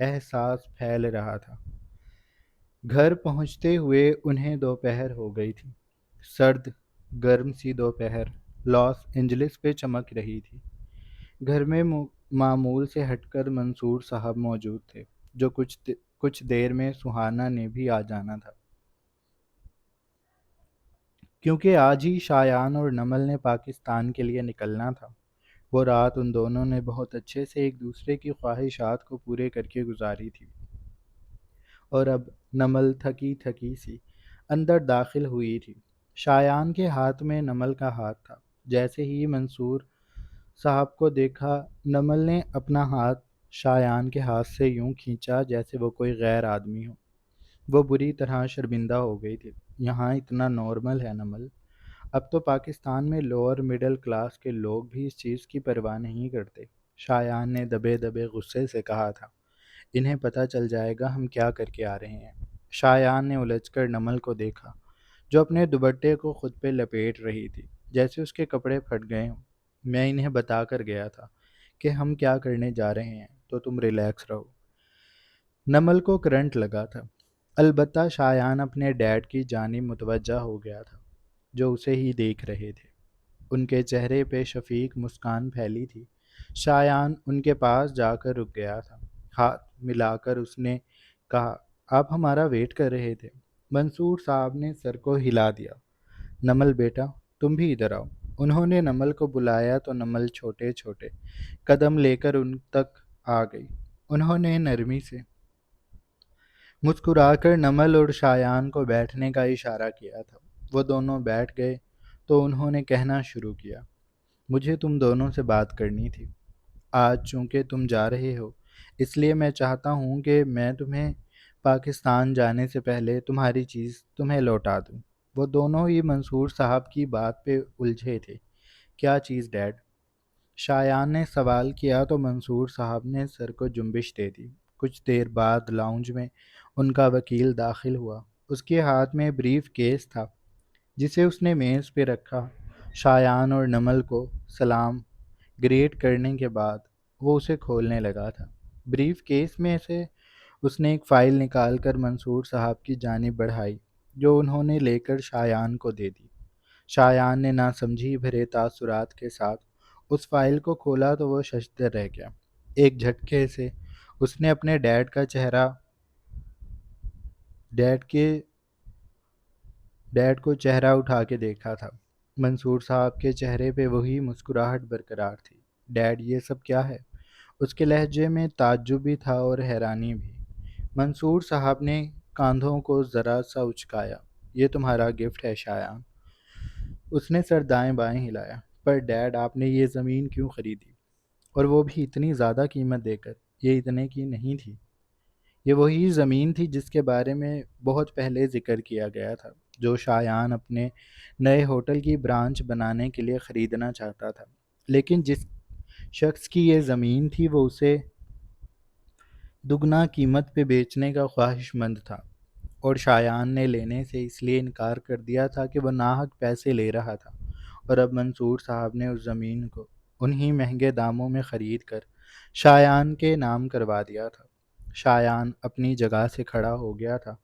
احساس پھیل رہا تھا۔ گھر پہنچتے ہوئے انہیں دوپہر ہو گئی تھی۔ سرد گرم سی دوپہر لاس اینجلس پہ چمک رہی تھی۔ گھر میں معمول سے ہٹ کر منصور صاحب موجود تھے، جو کچھ دیر میں سہانا نے بھی آ جانا تھا، کیونکہ آج ہی شایان اور نمل نے پاکستان کے لیے نکلنا تھا۔ وہ رات ان دونوں نے بہت اچھے سے ایک دوسرے کی خواہشات کو پورے کر کے گزاری تھی، اور اب نمل تھکی تھکی سی اندر داخل ہوئی تھی۔ شایان کے ہاتھ میں نمل کا ہاتھ تھا۔ جیسے ہی منصور صاحب کو دیکھا، نمل نے اپنا ہاتھ شایان کے ہاتھ سے یوں کھینچا جیسے وہ کوئی غیر آدمی ہو۔ وہ بری طرح شرمندہ ہو گئی تھی۔ یہاں اتنا نارمل ہے نمل، اب تو پاکستان میں لوور مڈل کلاس کے لوگ بھی اس چیز کی پرواہ نہیں کرتے۔ شایان نے دبے دبے غصے سے کہا تھا، انہیں پتہ چل جائے گا ہم کیا کر کے آ رہے ہیں۔ شایان نے الجھ کر نمل کو دیکھا، جو اپنے دوپٹے کو خود پہ لپیٹ رہی تھی، جیسے اس کے کپڑے پھٹ گئے ہوں۔ میں انہیں بتا کر گیا تھا کہ ہم کیا کرنے جا رہے ہیں، تو تم ریلیکس رہو۔ نمل کو کرنٹ لگا تھا، البتہ شایان اپنے ڈیڈ کی جانب متوجہ ہو گیا تھا، جو اسے ہی دیکھ رہے تھے۔ ان کے چہرے پہ شفیق مسکان پھیلی تھی۔ شایان ان کے پاس جا کر رک گیا تھا۔ ہاتھ ملا کر اس نے کہا، آپ ہمارا ویٹ کر رہے تھے؟ منصور صاحب نے سر کو ہلا دیا۔ نمل بیٹا، تم بھی ادھر آؤ۔ انہوں نے نمل کو بلایا تو نمل چھوٹے چھوٹے قدم لے کر ان تک آ گئی۔ انہوں نے نرمی سے مسکرا کر نمل اور شایان کو بیٹھنے کا اشارہ کیا تھا۔ وہ دونوں بیٹھ گئے تو انہوں نے کہنا شروع کیا، مجھے تم دونوں سے بات کرنی تھی۔ آج چونکہ تم جا رہے ہو، اس لیے میں چاہتا ہوں کہ میں تمہیں پاکستان جانے سے پہلے تمہاری چیز تمہیں لوٹا دوں۔ وہ دونوں ہی منصور صاحب کی بات پہ الجھے تھے۔ کیا چیز ڈیڈ؟ شایان نے سوال کیا تو منصور صاحب نے سر کو جنبش دے دی۔ کچھ دیر بعد لاؤنج میں ان کا وکیل داخل ہوا۔ اس کے ہاتھ میں بریف کیس تھا، جسے اس نے میز پہ رکھا۔ شایان اور نمل کو سلام گریٹ کرنے کے بعد وہ اسے کھولنے لگا تھا۔ بریف کیس میں سے اس نے ایک فائل نکال کر منصور صاحب کی جانب بڑھائی، جو انہوں نے لے کر شایان کو دے دی۔ شایان نے ناسمجھی بھرے تاثرات کے ساتھ اس فائل کو کھولا تو وہ ششدر رہ گیا۔ ایک جھٹکے سے اس نے اپنے ڈیڈ کو چہرہ اٹھا کے دیکھا تھا۔ منصور صاحب کے چہرے پہ وہی مسکراہٹ برقرار تھی۔ ڈیڈ، یہ سب کیا ہے؟ اس کے لہجے میں تعجب بھی تھا اور حیرانی بھی۔ منصور صاحب نے کاندھوں کو ذرا سا اچکایا، یہ تمہارا گفٹ ہے شایان۔ اس نے سر دائیں بائیں ہلایا۔ پر ڈیڈ، آپ نے یہ زمین کیوں خریدی؟ اور وہ بھی اتنی زیادہ قیمت دے کر؟ یہ اتنے کی نہیں تھی۔ یہ وہی زمین تھی جس کے بارے میں بہت پہلے ذکر کیا گیا تھا، جو شایان اپنے نئے ہوٹل کی برانچ بنانے کے لیے خریدنا چاہتا تھا۔ لیکن جس شخص کی یہ زمین تھی وہ اسے دگنا قیمت پہ بیچنے کا خواہش مند تھا، اور شایان نے لینے سے اس لیے انکار کر دیا تھا کہ وہ ناحق پیسے لے رہا تھا، اور اب منصور صاحب نے اس زمین کو انہی مہنگے داموں میں خرید کر شایان کے نام کروا دیا تھا۔ شایان اپنی جگہ سے کھڑا ہو گیا تھا۔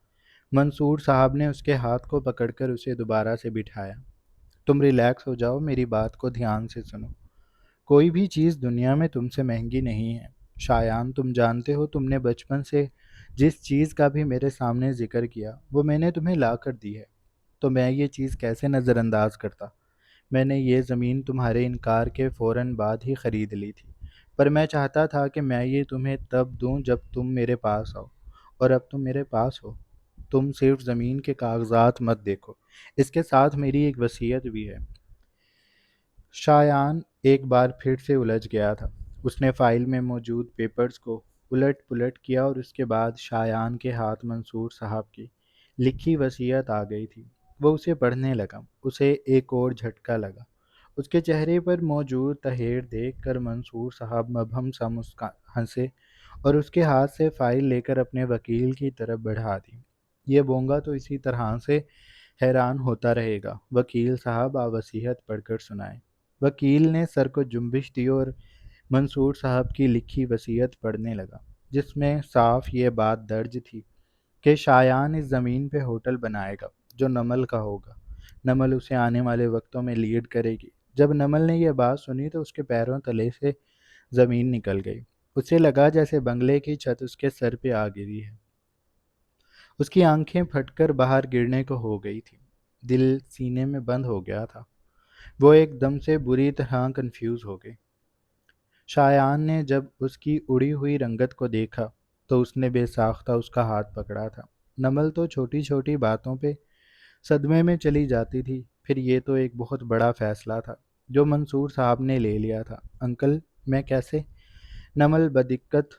منصور صاحب نے اس کے ہاتھ کو پکڑ کر اسے دوبارہ سے بٹھایا۔ تم ریلیکس ہو جاؤ، میری بات کو دھیان سے سنو۔ کوئی بھی چیز دنیا میں تم سے مہنگی نہیں ہے شایان۔ تم جانتے ہو تم نے بچپن سے جس چیز کا بھی میرے سامنے ذکر کیا وہ میں نے تمہیں لا کر دی ہے، تو میں یہ چیز کیسے نظر انداز کرتا؟ میں نے یہ زمین تمہارے انکار کے فوراً بعد ہی خرید لی تھی، پر میں چاہتا تھا کہ میں یہ تمہیں تب دوں جب تم میرے پاس آؤ، اور اب تم میرے پاس ہو۔ تم صرف زمین کے کاغذات مت دیکھو، اس کے ساتھ میری ایک وصیت بھی ہے۔ شایان ایک بار پھر سے الجھ گیا تھا۔ اس نے فائل میں موجود پیپرز کو الٹ پلٹ کیا اور اس کے بعد شایان کے ہاتھ منصور صاحب کی لکھی وصیت آ گئی تھی۔ وہ اسے پڑھنے لگا۔ اسے ایک اور جھٹکا لگا۔ اس کے چہرے پر موجود تحیر دیکھ کر منصور صاحب مبہم سا ہنسے اور اس کے ہاتھ سے فائل لے کر اپنے وکیل کی طرف بڑھا دی۔ یہ بونگا تو اسی طرح سے حیران ہوتا رہے گا۔ وکیل صاحب، آپ وصیت پڑھ کر سنائیں۔ وکیل نے سر کو جنبش دی اور منصور صاحب کی لکھی وصیت پڑھنے لگا۔ جس میں صاف یہ بات درج تھی کہ شایان اس زمین پہ ہوٹل بنائے گا جو نمل کا ہوگا۔ نمل اسے آنے والے وقتوں میں لیڈ کرے گی۔ جب نمل نے یہ بات سنی تو اس کے پیروں تلے سے زمین نکل گئی۔ اسے لگا جیسے بنگلے کی چھت اس کے سر پہ آ گری ہے۔ اس کی آنکھیں پھٹ کر باہر گرنے کو ہو گئی تھی۔ دل سینے میں بند ہو گیا تھا۔ وہ ایک دم سے بری طرح کنفیوز ہو گئی۔ شایان نے جب اس کی اڑی ہوئی رنگت کو دیکھا تو اس نے بے ساختہ اس کا ہاتھ پکڑا تھا۔ نمل تو چھوٹی چھوٹی باتوں پہ صدمے میں چلی جاتی تھی، پھر یہ تو ایک بہت بڑا فیصلہ تھا جو منصور صاحب نے لے لیا تھا۔ انکل، میں کیسے؟ نمل بدقت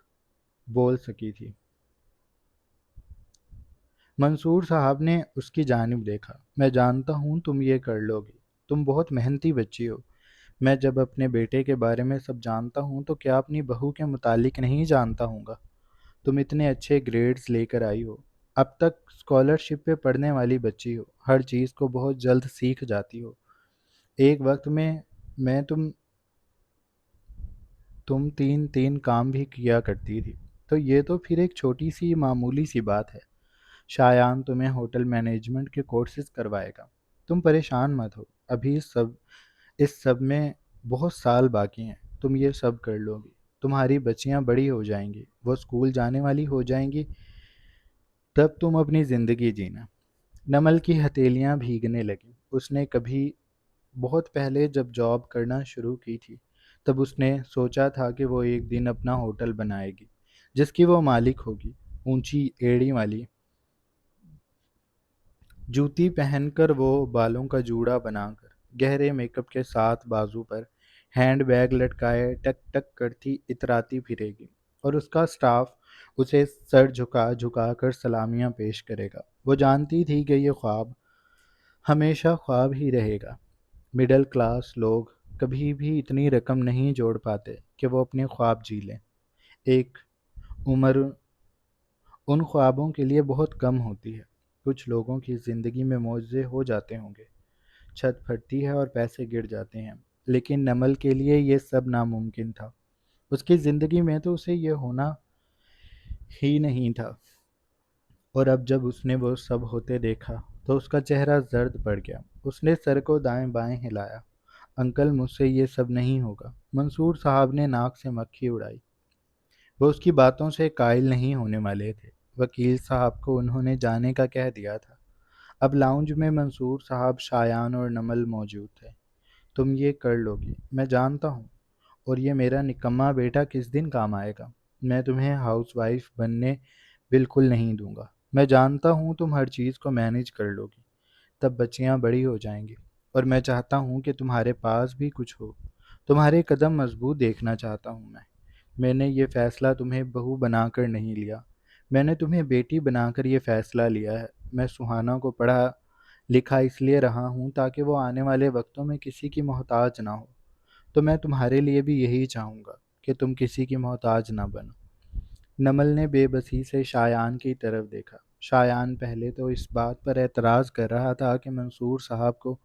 بول سکی تھی۔ منصور صاحب نے اس کی جانب دیکھا۔ میں جانتا ہوں تم یہ کر لو گی، تم بہت محنتی بچی ہو۔ میں جب اپنے بیٹے کے بارے میں سب جانتا ہوں تو کیا اپنی بہو کے متعلق نہیں جانتا ہوں گا؟ تم اتنے اچھے گریڈز لے کر آئی ہو، اب تک اسکالرشپ پہ پڑھنے والی بچی ہو، ہر چیز کو بہت جلد سیکھ جاتی ہو۔ ایک وقت میں تم تین تین کام بھی کیا کرتی تھی، تو یہ تو پھر ایک چھوٹی سی معمولی سی بات ہے۔ شایان تمہیں ہوٹل مینجمنٹ کے کورسز کروائے گا، تم پریشان مت ہو، ابھی اس سب میں بہت سال باقی ہیں، تم یہ سب کر لو گی۔ تمہاری بچیاں بڑی ہو جائیں گی، وہ اسکول جانے والی ہو جائیں گی، تب تم اپنی زندگی جینا۔ نمل کی ہتھیلیاں بھیگنے لگیں۔ اس نے کبھی بہت پہلے جب جاب کرنا شروع کی تھی تب اس نے سوچا تھا کہ وہ ایک دن اپنا ہوٹل بنائے گی جس کی وہ مالک ہوگی۔ اونچی ایڑی والی جوتی پہن کر، وہ بالوں کا جوڑا بنا کر، گہرے میک اپ کے ساتھ بازو پر ہینڈ بیگ لٹکائے ٹک ٹک کرتی اتراتی پھرے گی، اور اس کا سٹاف اسے سر جھکا جھکا کر سلامیاں پیش کرے گا۔ وہ جانتی تھی کہ یہ خواب ہمیشہ خواب ہی رہے گا۔ مڈل کلاس لوگ کبھی بھی اتنی رقم نہیں جوڑ پاتے کہ وہ اپنے خواب جی لیں۔ ایک عمر ان خوابوں کے لیے بہت کم ہوتی ہے۔ کچھ لوگوں کی زندگی میں معجزے ہو جاتے ہوں گے، چھت پھٹتی ہے اور پیسے گر جاتے ہیں، لیکن نمل کے لیے یہ سب ناممکن تھا۔ اس کی زندگی میں تو اسے یہ ہونا ہی نہیں تھا، اور اب جب اس نے وہ سب ہوتے دیکھا تو اس کا چہرہ زرد پڑ گیا۔ اس نے سر کو دائیں بائیں ہلایا۔ انکل، مجھ سے یہ سب نہیں ہوگا۔ منصور صاحب نے ناک سے مکھی اڑائی۔ وہ اس کی باتوں سے قائل نہیں ہونے والے تھے۔ وکیل صاحب کو انہوں نے جانے کا کہہ دیا تھا۔ اب لاؤنج میں منصور صاحب، شایان اور نمل موجود تھے۔ تم یہ کر لو گی، میں جانتا ہوں، اور یہ میرا نکما بیٹا کس دن کام آئے گا؟ میں تمہیں ہاؤس وائف بننے بالکل نہیں دوں گا۔ میں جانتا ہوں تم ہر چیز کو مینیج کر لو گی، تب بچیاں بڑی ہو جائیں گی، اور میں چاہتا ہوں کہ تمہارے پاس بھی کچھ ہو۔ تمہارے قدم مضبوط دیکھنا چاہتا ہوں میں نے یہ فیصلہ تمہیں بہو بنا کر نہیں لیا، میں نے تمہیں بیٹی بنا کر یہ فیصلہ لیا ہے۔ میں سہانا کو پڑھا لکھا اس لیے رہا ہوں تاکہ وہ آنے والے وقتوں میں کسی کی محتاج نہ ہو، تو میں تمہارے لیے بھی یہی چاہوں گا کہ تم کسی کی محتاج نہ بنو۔ نمل نے بے بسی سے شایان کی طرف دیکھا۔ شایان پہلے تو اس بات پر اعتراض کر رہا تھا کہ منصور صاحب کو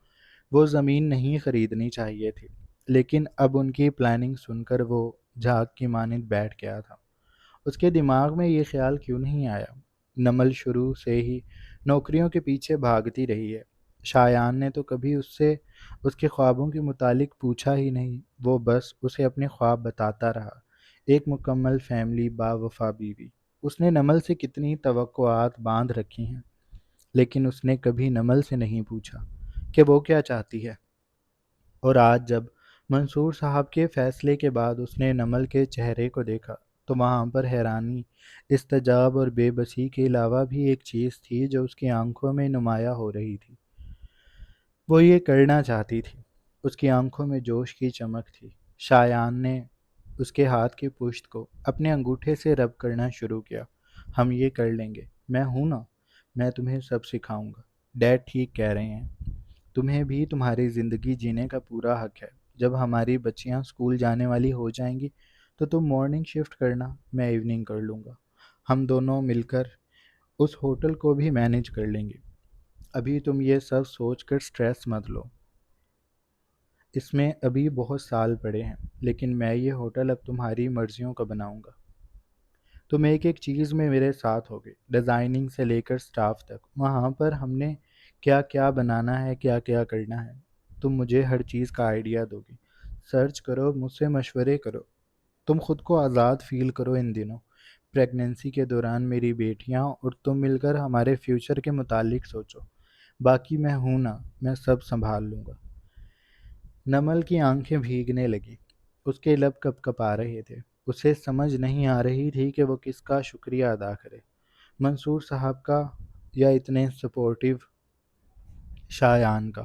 وہ زمین نہیں خریدنی چاہیے تھی، لیکن اب ان کی پلاننگ سن کر وہ جھاگ کی مانند بیٹھ گیا تھا۔ اس کے دماغ میں یہ خیال کیوں نہیں آیا؟ نمل شروع سے ہی نوکریوں کے پیچھے بھاگتی رہی ہے۔ شایان نے تو کبھی اس سے اس کے خوابوں کے متعلق پوچھا ہی نہیں، وہ بس اسے اپنے خواب بتاتا رہا۔ ایک مکمل فیملی، باوفا بیوی۔ اس نے نمل سے کتنی توقعات باندھ رکھی ہیں، لیکن اس نے کبھی نمل سے نہیں پوچھا کہ وہ کیا چاہتی ہے۔ اور آج جب منصور صاحب کے فیصلے کے بعد اس نے نمل کے چہرے کو دیکھا تو وہاں پر حیرانی، استجاب اور بے بسی کے علاوہ بھی ایک چیز تھی جو اس کی آنکھوں میں نمایاں ہو رہی تھی۔ وہ یہ کرنا چاہتی تھی۔ اس کی آنکھوں میں جوش کی چمک تھی۔ شایان نے اس کے ہاتھ کی پشت کو اپنے انگوٹھے سے رب کرنا شروع کیا۔ ہم یہ کر لیں گے، میں ہوں نا، میں تمہیں سب سکھاؤں گا۔ ڈیڈ ٹھیک کہہ رہے ہیں، تمہیں بھی تمہاری زندگی جینے کا پورا حق ہے۔ جب ہماری بچیاں اسکول جانے والی ہو جائیں گی تو تم مارننگ شفٹ کرنا، میں ایوننگ کر لوں گا۔ ہم دونوں مل کر اس ہوٹل کو بھی مینیج کر لیں گے۔ ابھی تم یہ سب سوچ کر سٹریس مت لو، اس میں ابھی بہت سال پڑے ہیں، لیکن میں یہ ہوٹل اب تمہاری مرضیوں کا بناؤں گا۔ تم ایک ایک چیز میں میرے ساتھ ہوگے، ڈیزائننگ سے لے کر سٹاف تک۔ وہاں پر ہم نے کیا کیا بنانا ہے، کیا کیا کرنا ہے، تم مجھے ہر چیز کا آئیڈیا دو گی۔ سرچ کرو، مجھ سے مشورے کرو، تم خود کو آزاد فیل کرو۔ ان دنوں پریگننسی کے دوران میری بیٹیاں اور تم مل کر ہمارے فیوچر کے متعلق سوچو۔ باقی میں ہوں نا، میں سب سنبھال لوں گا۔ نمل کی آنکھیں بھیگنے لگی، اس کے لب کپ کپ آ رہے تھے۔ اسے سمجھ نہیں آ رہی تھی کہ وہ کس کا شکریہ ادا کرے، منصور صاحب کا یا اتنے سپورٹیو شایان کا۔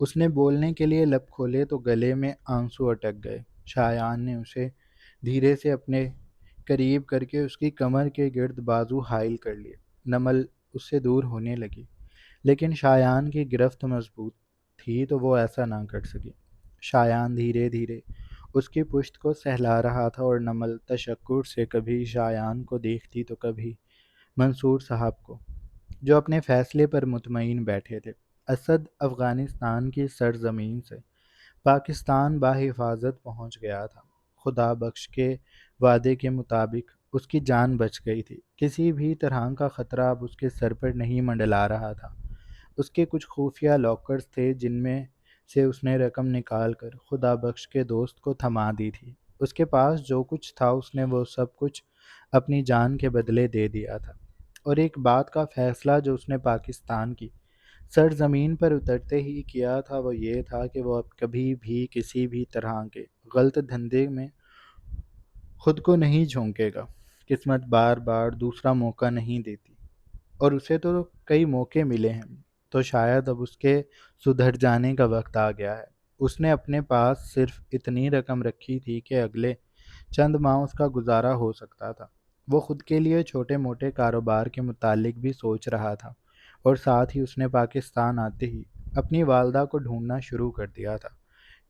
اس نے بولنے کے لیے لب کھولے تو گلے میں آنسو اٹک گئے۔ شایان نے اسے دھیرے سے اپنے قریب کر کے اس کی کمر کے گرد بازو حائل کر لیے۔ نمل اس سے دور ہونے لگی، لیکن شایان کی گرفت مضبوط تھی تو وہ ایسا نہ کر سکی۔ شایان دھیرے دھیرے اس کی پشت کو سہلا رہا تھا اور نمل تشکر سے کبھی شایان کو دیکھتی تو کبھی منصور صاحب کو، جو اپنے فیصلے پر مطمئن بیٹھے تھے۔ اسد افغانستان کی سرزمین سے پاکستان بحفاظت پہنچ گیا تھا۔ خدا بخش کے وعدے کے مطابق اس کی جان بچ گئی تھی۔ کسی بھی طرح کا خطرہ اب اس کے سر پر نہیں منڈلا رہا تھا۔ اس کے کچھ خفیہ لاکرز تھے جن میں سے اس نے رقم نکال کر خدا بخش کے دوست کو تھما دی تھی۔ اس کے پاس جو کچھ تھا اس نے وہ سب کچھ اپنی جان کے بدلے دے دیا تھا۔ اور ایک بات کا فیصلہ جو اس نے پاکستان کی سرزمین پر اترتے ہی کیا تھا وہ یہ تھا کہ وہ اب کبھی بھی کسی بھی طرح کے غلط دھندے میں خود کو نہیں جھونکے گا۔ قسمت بار بار دوسرا موقع نہیں دیتی، اور اسے تو کئی موقع ملے ہیں، تو شاید اب اس کے سدھر جانے کا وقت آ گیا ہے۔ اس نے اپنے پاس صرف اتنی رقم رکھی تھی کہ اگلے چند ماہ اس کا گزارا ہو سکتا تھا۔ وہ خود کے لیے چھوٹے موٹے کاروبار کے متعلق بھی سوچ رہا تھا، اور ساتھ ہی اس نے پاکستان آتے ہی اپنی والدہ کو ڈھونڈنا شروع کر دیا تھا۔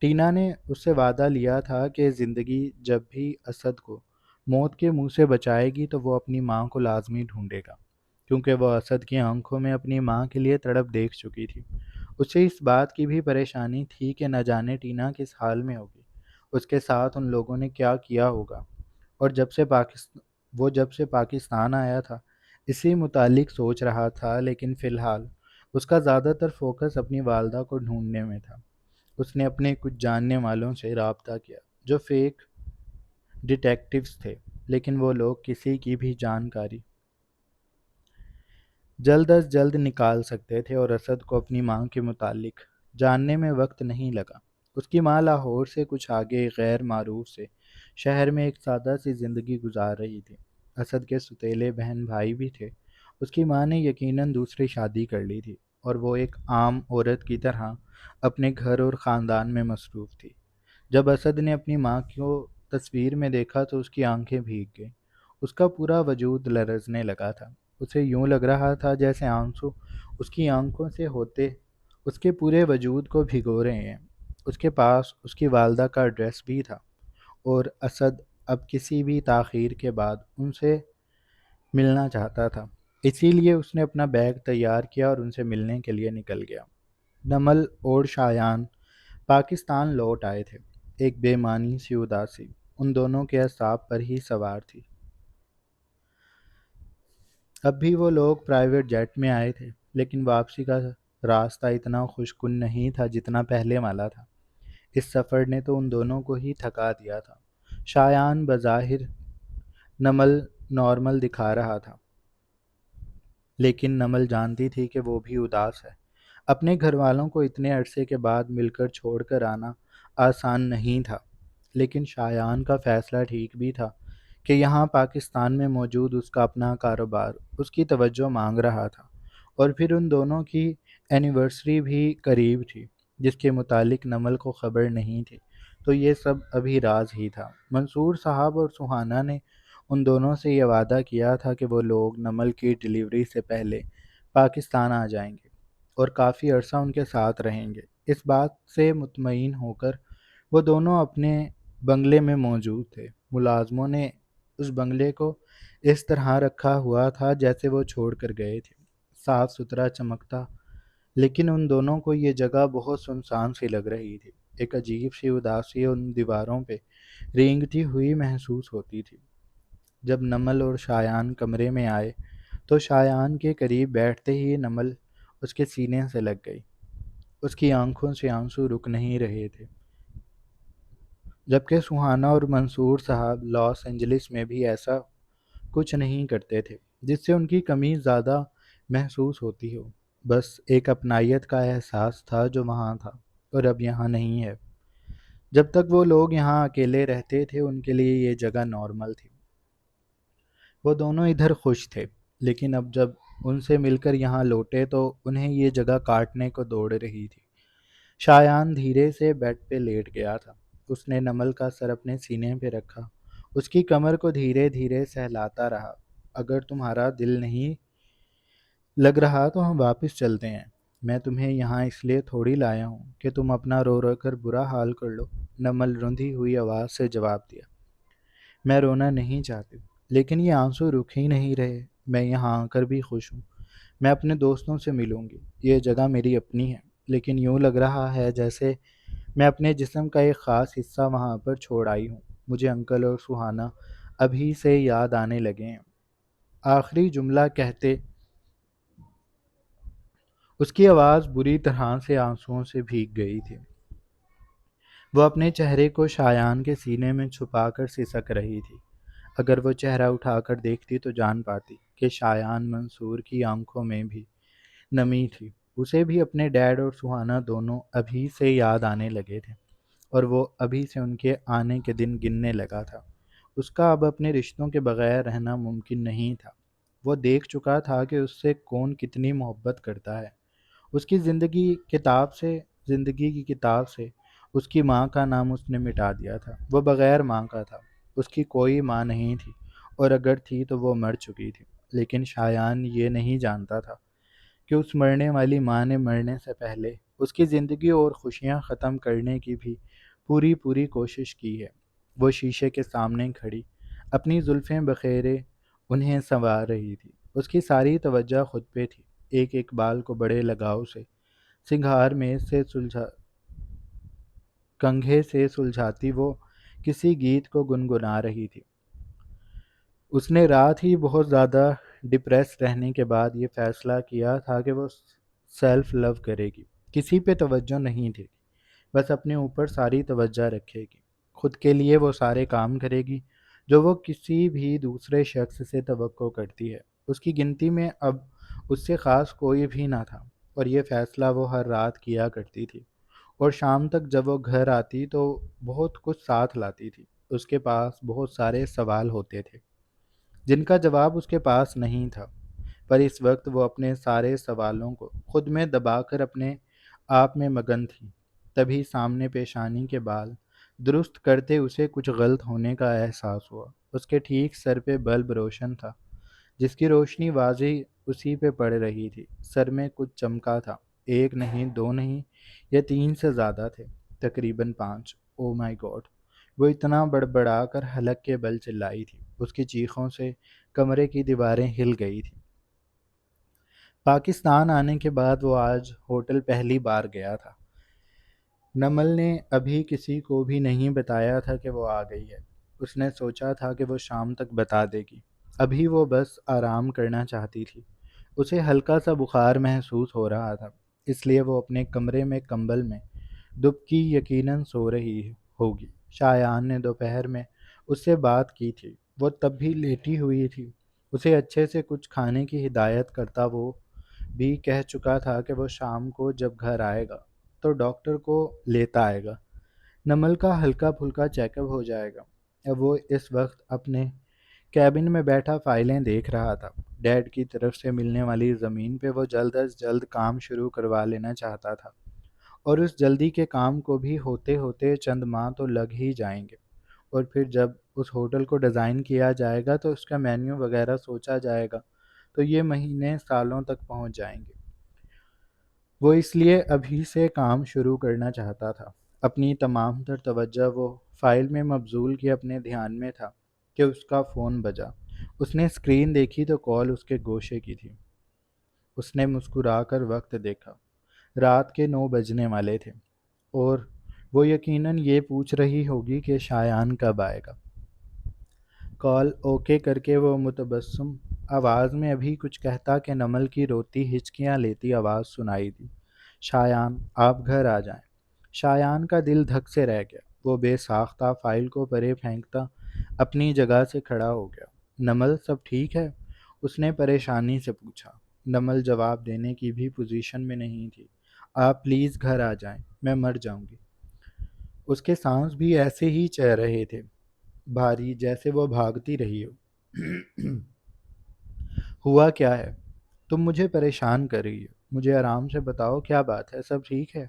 ٹینا نے اس سے وعدہ لیا تھا کہ زندگی جب بھی اسد کو موت کے منہ سے بچائے گی تو وہ اپنی ماں کو لازمی ڈھونڈے گا، کیونکہ وہ اسد کی آنکھوں میں اپنی ماں کے لیے تڑپ دیکھ چکی تھی۔ اسے اس بات کی بھی پریشانی تھی کہ نہ جانے ٹینا کس حال میں ہوگی، اس کے ساتھ ان لوگوں نے کیا کیا ہوگا، اور جب سے پاکستان آیا تھا اسی متعلق سوچ رہا تھا۔ لیکن فی الحال اس کا زیادہ تر فوکس اپنی والدہ کو ڈھونڈنے میں تھا۔ اس نے اپنے کچھ جاننے والوں سے رابطہ کیا جو فیک ڈیٹیکٹیوز تھے، لیکن وہ لوگ کسی کی بھی جانکاری جلد از جلد نکال سکتے تھے، اور اسد کو اپنی ماں کے متعلق جاننے میں وقت نہیں لگا۔ اس کی ماں لاہور سے کچھ آگے غیر معروف سے شہر میں ایک سادہ سی زندگی گزار رہی تھی۔ اسد کے سوتیلے بہن بھائی بھی تھے۔ اس کی ماں نے یقیناً دوسری شادی کر لی تھی، اور وہ ایک عام عورت کی طرح اپنے گھر اور خاندان میں مصروف تھی۔ جب اسد نے اپنی ماں کو تصویر میں دیکھا تو اس کی آنکھیں بھیگ گئیں۔ اس کا پورا وجود لرزنے لگا تھا۔ اسے یوں لگ رہا تھا جیسے آنسو اس کی آنکھوں سے ہوتے اس کے پورے وجود کو بھگو رہے ہیں۔ اس کے پاس اس کی والدہ کا ایڈریس بھی تھا، اور اسد اب کسی بھی تاخیر کے بعد ان سے ملنا چاہتا تھا۔ اسی لیے اس نے اپنا بیگ تیار کیا اور ان سے ملنے کے لیے نکل گیا۔ نمل اور شایان پاکستان لوٹ آئے تھے۔ ایک بے معنی سی اداسی ان دونوں کے اعصاب پر ہی سوار تھی۔ اب بھی وہ لوگ پرائیویٹ جیٹ میں آئے تھے، لیکن واپسی کا راستہ اتنا خوشکن نہیں تھا جتنا پہلے والا تھا۔ اس سفر نے تو ان دونوں کو ہی تھکا دیا تھا۔ شایان بظاہر نمل نارمل دکھا رہا تھا، لیکن نمل جانتی تھی کہ وہ بھی اداس ہے۔ اپنے گھر والوں کو اتنے عرصے کے بعد مل کر چھوڑ کر آنا آسان نہیں تھا، لیکن شایان کا فیصلہ ٹھیک بھی تھا کہ یہاں پاکستان میں موجود اس کا اپنا کاروبار اس کی توجہ مانگ رہا تھا، اور پھر ان دونوں کی اینیورسری بھی قریب تھی جس کے متعلق نمل کو خبر نہیں تھی، تو یہ سب ابھی راز ہی تھا۔ منصور صاحب اور سہانا نے ان دونوں سے یہ وعدہ کیا تھا کہ وہ لوگ نمل کی ڈیلیوری سے پہلے پاکستان آ جائیں گے اور کافی عرصہ ان کے ساتھ رہیں گے۔ اس بات سے مطمئن ہو کر وہ دونوں اپنے بنگلے میں موجود تھے۔ ملازموں نے اس بنگلے کو اس طرح رکھا ہوا تھا جیسے وہ چھوڑ کر گئے تھے، صاف ستھرا چمکتا، لیکن ان دونوں کو یہ جگہ بہت سنسان سی لگ رہی تھی۔ ایک عجیب سی اداسی ان دیواروں پہ رینگتی ہوئی محسوس ہوتی تھی۔ جب نمل اور شایان کمرے میں آئے تو شایان کے قریب بیٹھتے ہی نمل اس کے سینے سے لگ گئی۔ اس کی آنکھوں سے آنسو رک نہیں رہے تھے، جبکہ سہانا اور منصور صاحب لاس اینجلس میں بھی ایسا کچھ نہیں کرتے تھے جس سے ان کی کمی زیادہ محسوس ہوتی ہو۔ بس ایک اپنائیت کا احساس تھا جو وہاں تھا اور اب یہاں نہیں ہے۔ جب تک وہ لوگ یہاں اکیلے رہتے تھے ان کے لیے یہ جگہ نارمل تھی۔ وہ دونوں ادھر خوش تھے، لیکن اب جب ان سے مل کر یہاں لوٹے تو انہیں یہ جگہ کاٹنے کو دوڑ رہی تھی۔ شایان دھیرے سے بیڈ پہ لیٹ گیا تھا۔ اس نے نمل کا سر اپنے سینے پہ رکھا، اس کی کمر کو دھیرے دھیرے سہلاتا رہا۔ اگر تمہارا دل نہیں لگ رہا تو ہم واپس چلتے ہیں۔ میں تمہیں یہاں اس لیے تھوڑی لایا ہوں کہ تم اپنا رو رو کر برا حال کر لو، نمل رندھی ہوئی آواز سے جواب دیا۔ میں رونا نہیں چاہتی، لیکن یہ آنسو رک ہی نہیں رہے۔ میں یہاں آ کر بھی خوش ہوں۔ میں اپنے دوستوں سے ملوں گی، یہ جگہ میری اپنی ہے، لیکن یوں لگ رہا ہے جیسے میں اپنے جسم کا ایک خاص حصہ وہاں پر چھوڑ آئی ہوں۔ مجھے انکل اور سہانا ابھی سے یاد آنے لگے ہیں۔ آخری جملہ کہتے اس کی آواز بری طرح سے آنسوؤں سے بھیگ گئی تھی۔ وہ اپنے چہرے کو شایان کے سینے میں چھپا کر سسک رہی تھی۔ اگر وہ چہرہ اٹھا کر دیکھتی تو جان پاتی کہ شایان منصور کی آنکھوں میں بھی نمی تھی۔ اسے بھی اپنے ڈیڈ اور سہانا دونوں ابھی سے یاد آنے لگے تھے، اور وہ ابھی سے ان کے آنے کے دن گننے لگا تھا۔ اس کا اب اپنے رشتوں کے بغیر رہنا ممکن نہیں تھا۔ وہ دیکھ چکا تھا کہ اس سے کون کتنی محبت کرتا ہے۔ اس کی زندگی کی کتاب سے اس کی ماں کا نام اس نے مٹا دیا تھا۔ وہ بغیر ماں کا تھا، اس کی کوئی ماں نہیں تھی، اور اگر تھی تو وہ مر چکی تھی۔ لیکن شایان یہ نہیں جانتا تھا کہ اس مرنے والی ماں نے مرنے سے پہلے اس کی زندگی اور خوشیاں ختم کرنے کی بھی پوری کوشش کی ہے۔ وہ شیشے کے سامنے کھڑی اپنی زلفیں بخیرے انہیں سنوار رہی تھی۔ اس کی ساری توجہ خود پہ تھی۔ ایک ایک بال کو بڑے لگاؤ سے سنگھار میں سے کنگھے سے سلجھاتی وہ کسی گیت کو گنگنا رہی تھی۔ اس نے رات ہی بہت زیادہ ڈپریس رہنے کے بعد یہ فیصلہ کیا تھا کہ وہ سیلف لو کرے گی، کسی پہ توجہ نہیں دے گی، بس اپنے اوپر ساری توجہ رکھے گی۔ خود کے لیے وہ سارے کام کرے گی جو وہ کسی بھی دوسرے شخص سے توقع کرتی ہے۔ اس کی گنتی میں اب اس سے خاص کوئی بھی نہ تھا، اور یہ فیصلہ وہ ہر رات کیا کرتی تھی۔ اور شام تک جب وہ گھر آتی تو بہت کچھ ساتھ لاتی تھی۔ اس کے پاس بہت سارے سوال ہوتے تھے جن کا جواب اس کے پاس نہیں تھا، پر اس وقت وہ اپنے سارے سوالوں کو خود میں دبا کر اپنے آپ میں مگن تھی۔ تبھی سامنے پیشانی کے بال درست کرتے اسے کچھ غلط ہونے کا احساس ہوا۔ اس کے ٹھیک سر پہ بلب روشن تھا، جس کی روشنی واضح اسی پہ پڑ رہی تھی۔ سر میں کچھ چمکا تھا، ایک نہیں، دو نہیں، یہ 3 سے زیادہ تھے، تقریباً 5۔ او مائی گاڈ! وہ اتنا بڑبڑا کر حلق کے بل چلائی تھی۔ اس کی چیخوں سے کمرے کی دیواریں ہل گئی تھیں۔ پاکستان آنے کے بعد وہ آج ہوٹل پہلی بار گیا تھا۔ نمل نے ابھی کسی کو بھی نہیں بتایا تھا کہ وہ آ گئی ہے۔ اس نے سوچا تھا کہ وہ شام تک بتا دے گی۔ ابھی وہ بس آرام کرنا چاہتی تھی۔ اسے ہلکا سا بخار محسوس ہو رہا تھا، اس لیے وہ اپنے کمرے میں کمبل میں دبکی یقیناً سو رہی ہوگی۔ شایان نے دوپہر میں اس سے بات کی تھی، وہ تب بھی لیٹی ہوئی تھی۔ اسے اچھے سے کچھ کھانے کی ہدایت کرتا وہ بھی کہہ چکا تھا کہ وہ شام کو جب گھر آئے گا تو ڈاکٹر کو لیتا آئے گا۔ نمل کا ہلکا پھلکا چیک اپ ہو جائے گا۔ اب وہ اس وقت اپنے کیبن میں بیٹھا فائلیں دیکھ رہا تھا۔ ڈیڈ کی طرف سے ملنے والی زمین پہ وہ جلد از جلد کام شروع کروا لینا چاہتا تھا، اور اس جلدی کے کام کو بھی ہوتے ہوتے چند ماہ تو لگ ہی جائیں گے، اور پھر جب اس ہوٹل کو ڈیزائن کیا جائے گا تو اس کا مینیو وغیرہ سوچا جائے گا تو یہ مہینے سالوں تک پہنچ جائیں گے۔ وہ اس لیے ابھی سے کام شروع کرنا چاہتا تھا۔ اپنی تمام تر توجہ وہ فائل میں مبذول کیے اپنے دھیان میں تھا کہ اس کا فون بجا۔ اس نے اسکرین دیکھی تو کال اس کے گوشے کی تھی۔ اس نے مسکرا کر وقت دیکھا، رات کے 9 بجنے والے تھے، اور وہ یقیناً یہ پوچھ رہی ہوگی کہ شایان کب آئے گا۔ کال اوکے کر کے وہ متبسم آواز میں ابھی کچھ کہتا کہ نمل کی روتی ہچکیاں لیتی آواز سنائی دی، شایان آپ گھر آ جائیں۔ شایان کا دل دھک سے رہ گیا، وہ بے ساختہ فائل کو پرے پھینکتا اپنی جگہ سے کھڑا ہو گیا۔ نمل سب ٹھیک ہے؟ اس نے پریشانی سے پوچھا۔ نمل جواب دینے کی بھی پوزیشن میں نہیں تھی۔ آپ پلیز گھر آ جائیں، میں مر جاؤں گی۔ اس کے سانس بھی ایسے ہی چہ رہے تھے، بھاری، جیسے وہ بھاگتی رہی ہو۔ ہوا کیا ہے؟ تم مجھے پریشان کر رہی ہو، مجھے آرام سے بتاؤ کیا بات ہے، سب ٹھیک ہے؟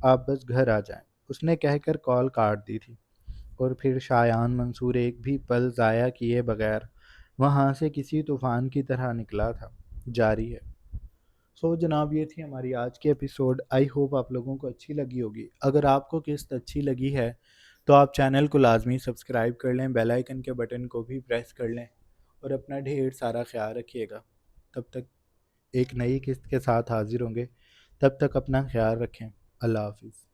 آپ بس گھر آ جائیں، اس نے کہہ کر کال کاٹ دی تھی۔ اور پھر شایان منصور ایک بھی پل ضائع کیے بغیر وہاں سے کسی طوفان کی طرح نکلا تھا۔ جاری ہے۔ سو جناب، یہ تھی ہماری آج کی ایپیسوڈ۔ آئی ہوپ آپ لوگوں کو اچھی لگی ہوگی۔ اگر آپ کو قسط اچھی لگی ہے تو آپ چینل کو لازمی سبسکرائب کر لیں، بیل آئیکن کے بٹن کو بھی پریس کر لیں، اور اپنا ڈھیر سارا خیال رکھیے گا۔ تب تک ایک نئی قسط کے ساتھ حاضر ہوں گے، تب تک اپنا خیال رکھیں۔ اللہ حافظ۔